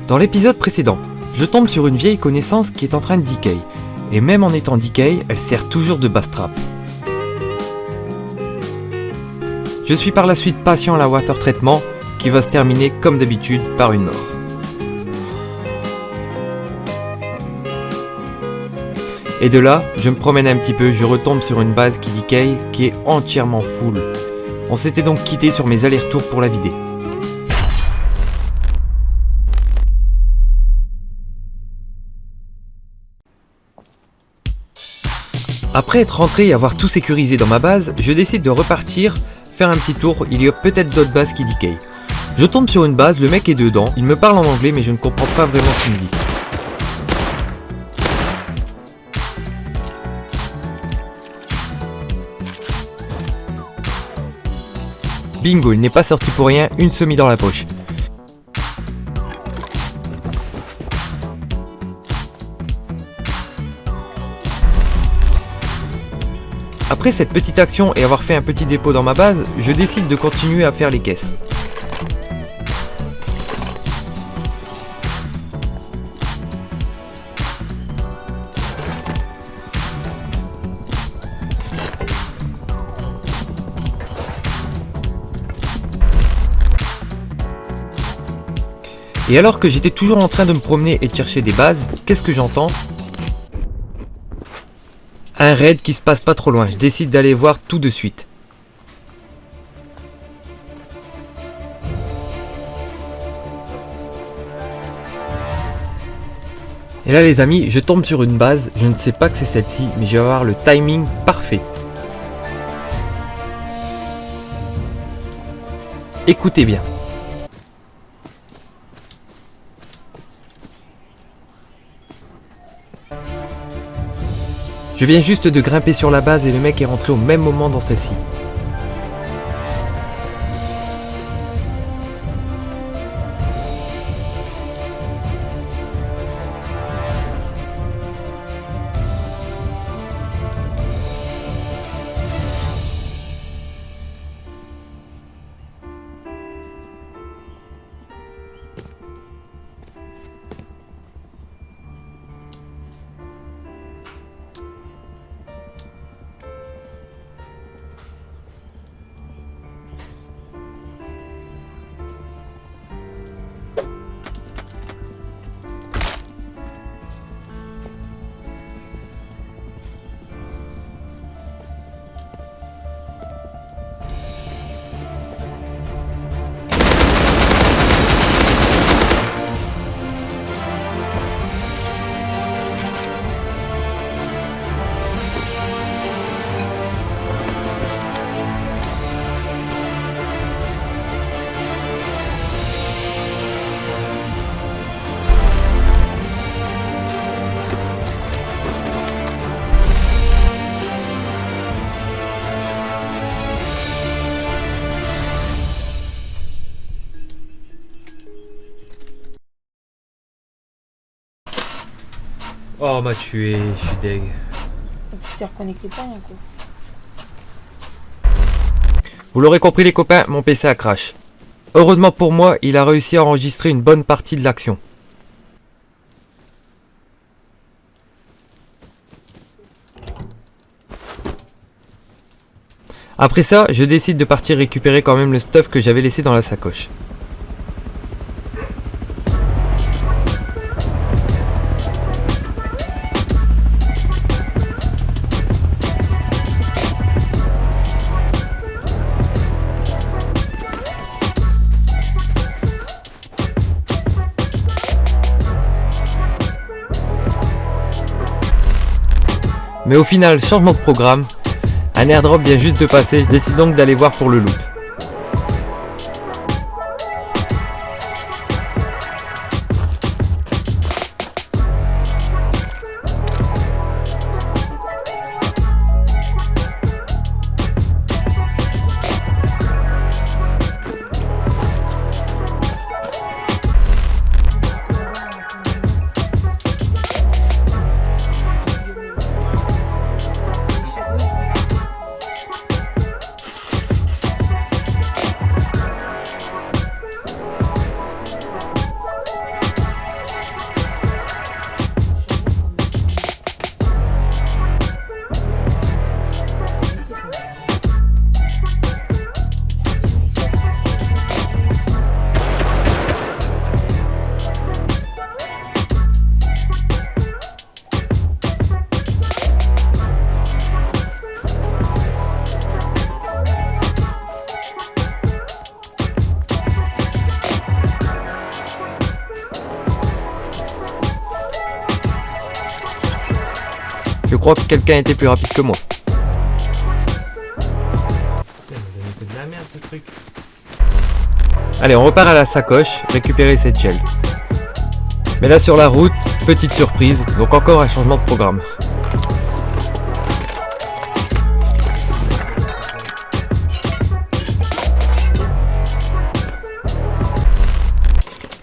Dans l'épisode précédent, je tombe sur une vieille connaissance qui est en train de decay, et même en étant decay, elle sert toujours de base trap. Je suis par la suite patient à la water treatment, qui va se terminer comme d'habitude par une mort. Et de là, je me promène un petit peu, je retombe sur une base qui decay, qui est entièrement full. On s'était donc quitté sur mes allers-retours pour la vider. Après être rentré et avoir tout sécurisé dans ma base, je décide de repartir, faire un petit tour, il y a peut-être d'autres bases qui decay. Je tombe sur une base, le mec est dedans, il me parle en anglais mais je ne comprends pas vraiment ce qu'il me dit. Bingo, il n'est pas sorti pour rien, une semi dans la poche. Après cette petite action et avoir fait un petit dépôt dans ma base, je décide de continuer à faire les caisses. Et alors que j'étais toujours en train de me promener et de chercher des bases, qu'est-ce que j'entends ? Un raid qui se passe pas trop loin, je décide d'aller voir tout de suite. Et là les amis, je tombe sur une base, je ne sais pas que c'est celle-ci, mais je vais avoir le timing parfait. Écoutez bien. Je viens juste de grimper sur la base et le mec est rentré au même moment dans celle-ci. Oh m'a tué, je suis deg. Tu t'es reconnecté pas rien quoi. Vous l'aurez compris les copains, mon PC a crash. Heureusement pour moi, il a réussi à enregistrer une bonne partie de l'action. Après ça, je décide de partir récupérer quand même le stuff que j'avais laissé dans la sacoche. Mais au final, changement de programme, un airdrop vient juste de passer, je décide donc d'aller voir pour le loot. Je crois que quelqu'un était plus rapide que moi. Allez, on repart à la sacoche, récupérer cette gel. Mais là sur la route, petite surprise, donc encore un changement de programme.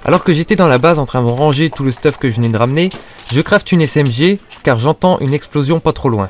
Alors que j'étais dans la base en train de ranger tout le stuff que je venais de ramener, je crafte une SMG car j'entends une explosion pas trop loin.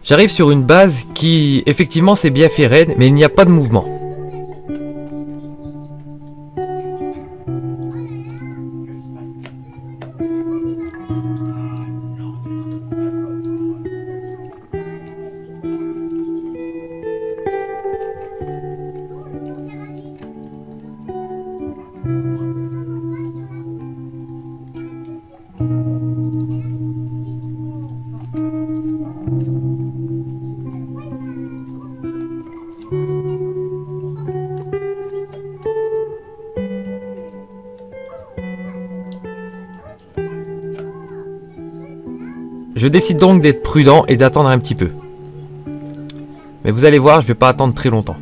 J'arrive sur une base qui, effectivement, s'est bien fait raid, mais il n'y a pas de mouvement. Je décide donc d'être prudent et d'attendre un petit peu. Mais vous allez voir, je vais pas attendre très longtemps.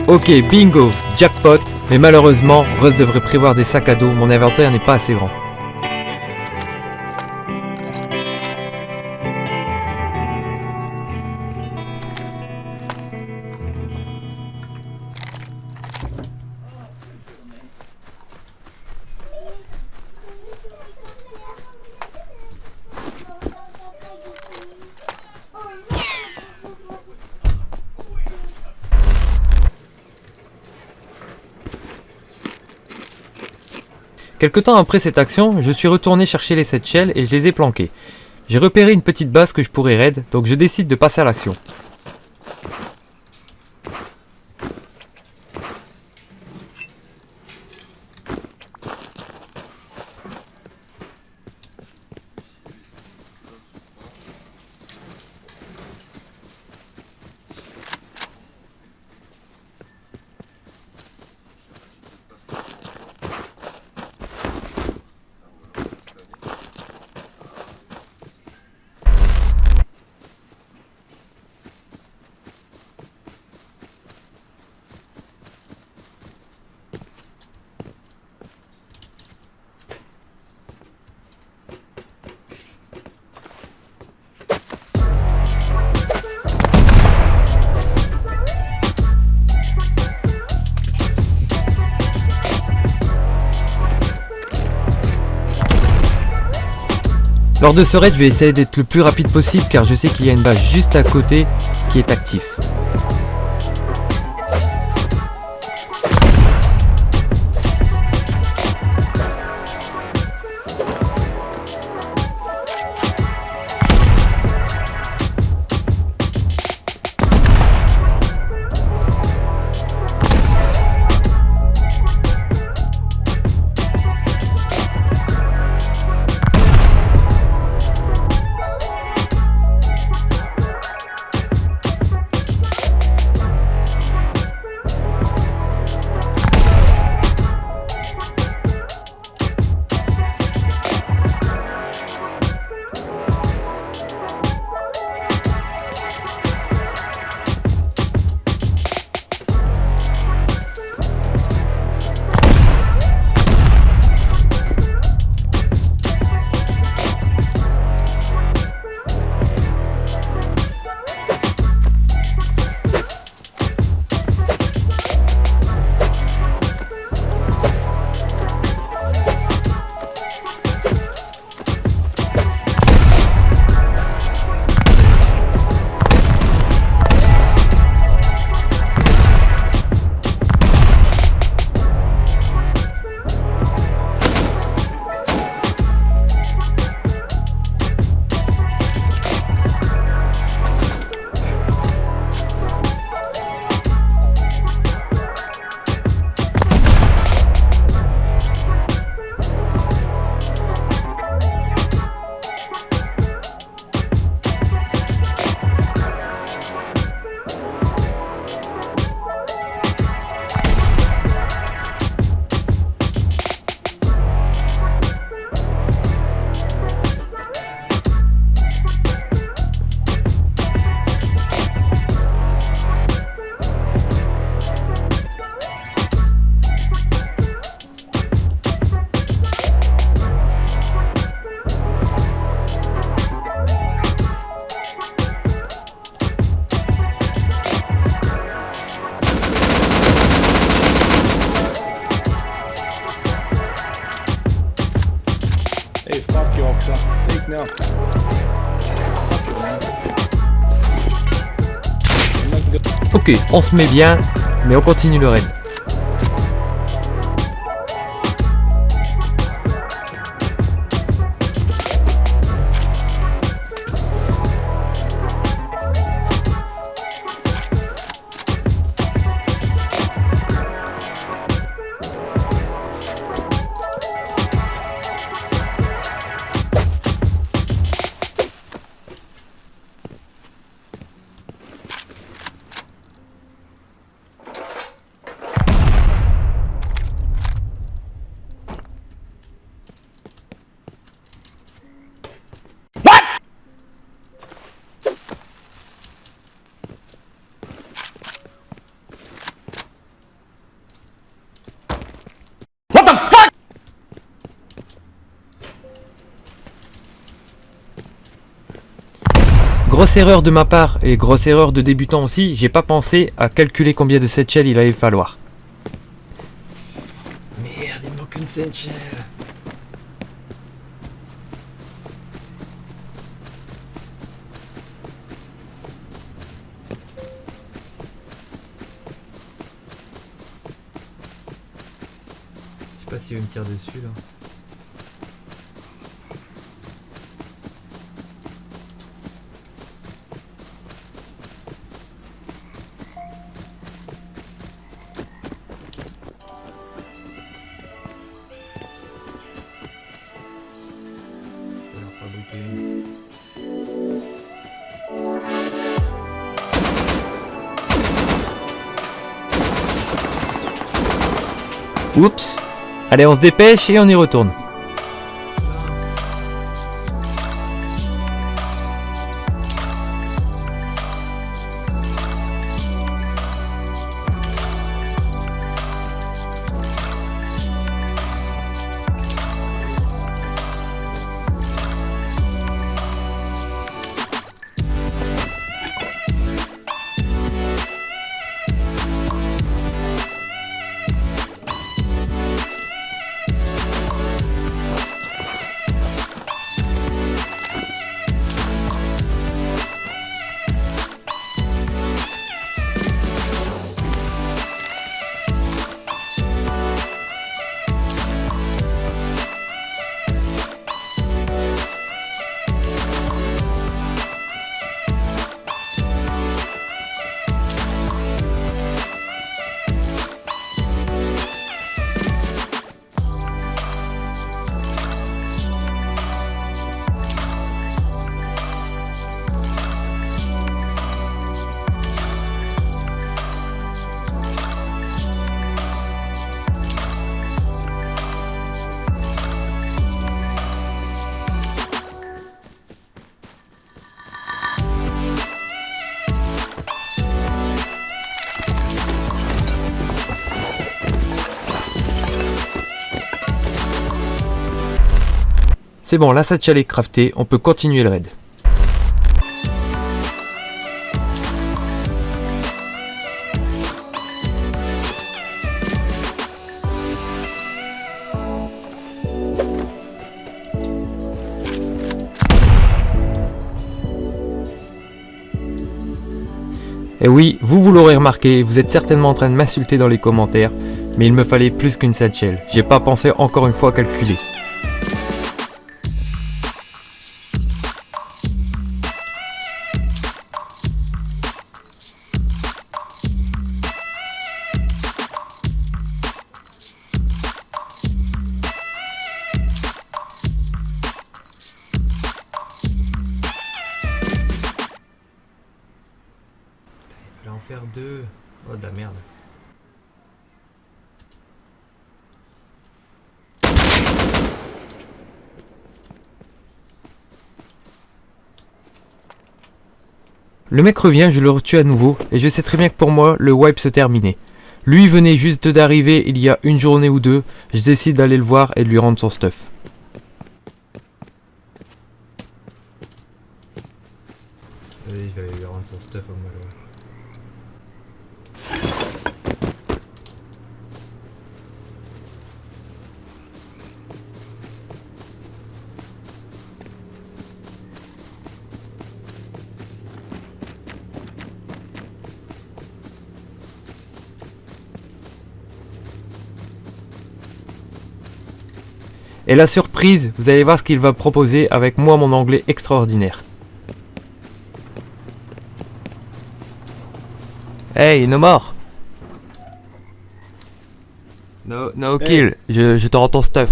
Ok, bingo, jackpot, mais malheureusement, Rust devrait prévoir des sacs à dos, mon inventaire n'est pas assez grand. Quelque temps après cette action, je suis retourné chercher les 7 shells et je les ai planqués. J'ai repéré une petite base que je pourrais raid, donc je décide de passer à l'action. Lors de ce raid, je vais essayer d'être le plus rapide possible car je sais qu'il y a une base juste à côté qui est active. Ok, on se met bien, mais on continue le raid. Grosse erreur de ma part et grosse erreur de débutant aussi, j'ai pas pensé à calculer combien de satchels il allait falloir. Merde, il me manque une satchel. Je sais pas s'il va me tirer dessus là. Oups. Allez, on se dépêche et on y retourne. C'est bon, la satchel est craftée, on peut continuer le raid. Et oui, vous l'aurez remarqué, vous êtes certainement en train de m'insulter dans les commentaires, mais il me fallait plus qu'une satchel. J'ai pas pensé encore une fois à calculer. Il fallait en faire deux. Oh de la merde. Le mec revient, je le retue à nouveau, et je sais très bien que pour moi, le wipe se terminait. Lui venait juste d'arriver il y a une journée ou deux, je décide d'aller le voir et de lui rendre son stuff. Vas-y, je vais aller lui rendre son stuff au moins. Et la surprise, vous allez voir ce qu'il va proposer avec moi mon anglais extraordinaire. Hey, no more. No Hey. kill, je te rends ton stuff.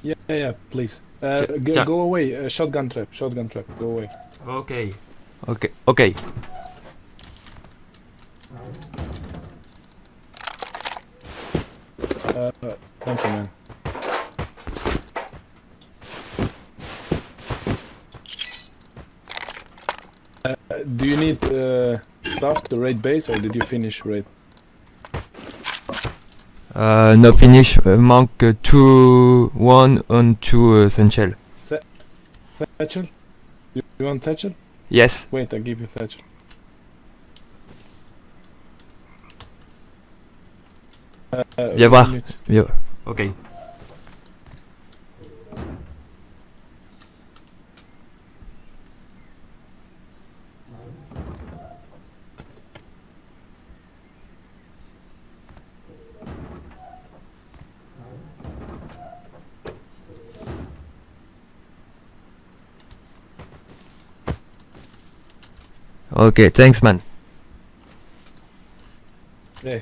Yeah, please. Tiens. Go away. Shotgun trap. Go away. Ok. Thank you, man. Do you need stuff to raid base, or did you finish raid? No finish, manque 2, 1 on 2 essential. Thatchel? You want Thatchel? Yes. Wait, I give you Thatchel. Viens voir. Ok. Ok, thanks man. Yeah.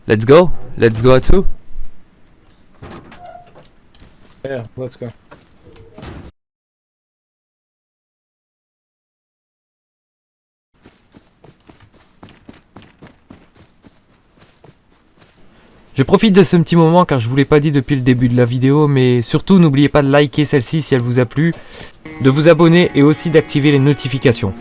Let's go too. Yeah, let's go. Je profite de ce petit moment car je vous l'ai pas dit depuis le début de la vidéo, mais surtout n'oubliez pas de liker celle-ci si elle vous a plu, de vous abonner et aussi d'activer les notifications.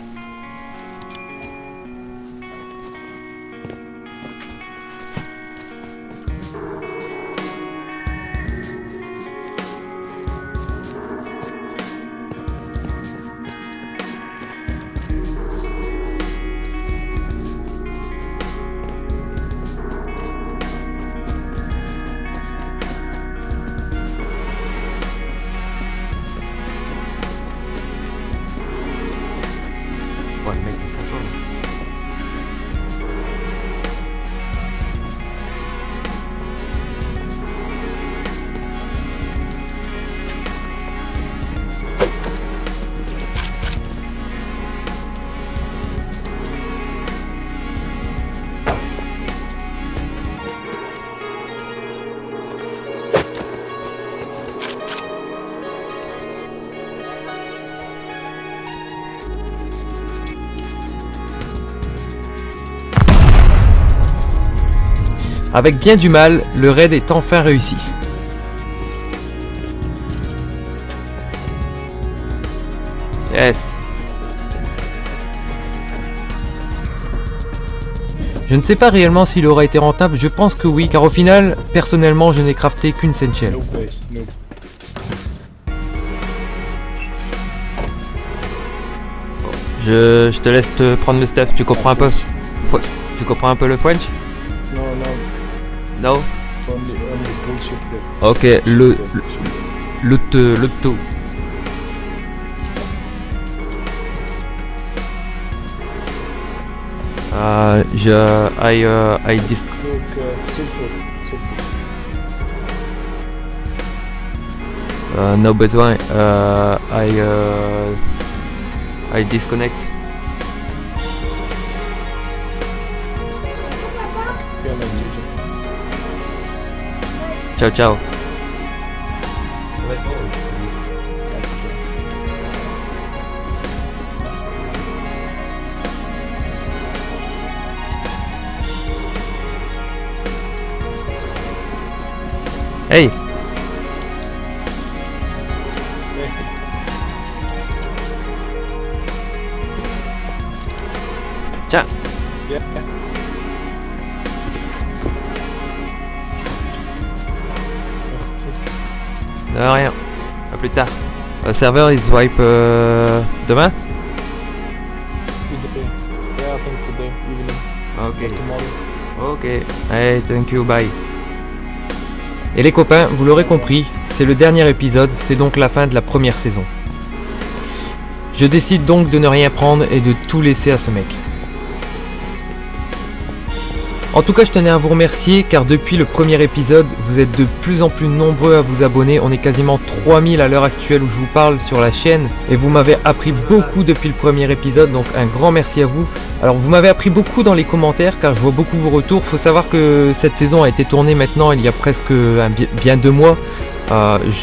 Ouais, le mec, il s'attend. Avec bien du mal, le raid est enfin réussi. Yes. Je ne sais pas réellement s'il aura été rentable, je pense que oui, car au final, personnellement, je n'ai crafté qu'une Senchel. No base, no. Je te laisse te prendre le stuff, tu comprends un peu? Tu comprends un peu le French? No, No? only bullshit. Ok, le tout. I dis... Took sulfur. no besoin, I disconnect. Yeah, like GG. Ciao, ciao. Hey! Tiens! Yeah. Merci. De rien. À plus tard. Le serveur il se wipe demain? Today. Yeah, I think today evening or Ok. tomorrow. Ok. Hey, thank you, bye. Et les copains, vous l'aurez compris, c'est le dernier épisode, c'est donc la fin de la première saison. Je décide donc de ne rien prendre et de tout laisser à ce mec. En tout cas, je tenais à vous remercier car depuis le premier épisode, vous êtes de plus en plus nombreux à vous abonner. On est quasiment 3000 à l'heure actuelle où je vous parle sur la chaîne et vous m'avez appris beaucoup depuis le premier épisode, donc un grand merci à vous. Alors vous m'avez appris beaucoup dans les commentaires car je vois beaucoup vos retours. Faut savoir que cette saison a été tournée maintenant il y a presque bien 2 mois.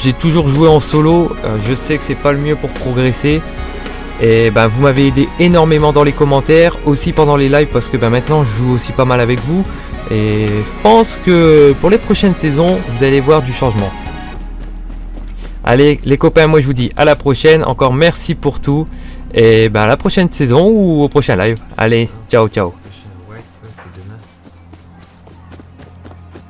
J'ai toujours joué en solo, je sais que c'est pas le mieux pour progresser. Et vous m'avez aidé énormément dans les commentaires, aussi pendant les lives parce que maintenant je joue aussi pas mal avec vous. Et je pense que pour les prochaines saisons, vous allez voir du changement. Allez les copains, moi je vous dis à la prochaine, encore merci pour tout. Et à la prochaine saison ou au prochain live. Allez, ciao ciao.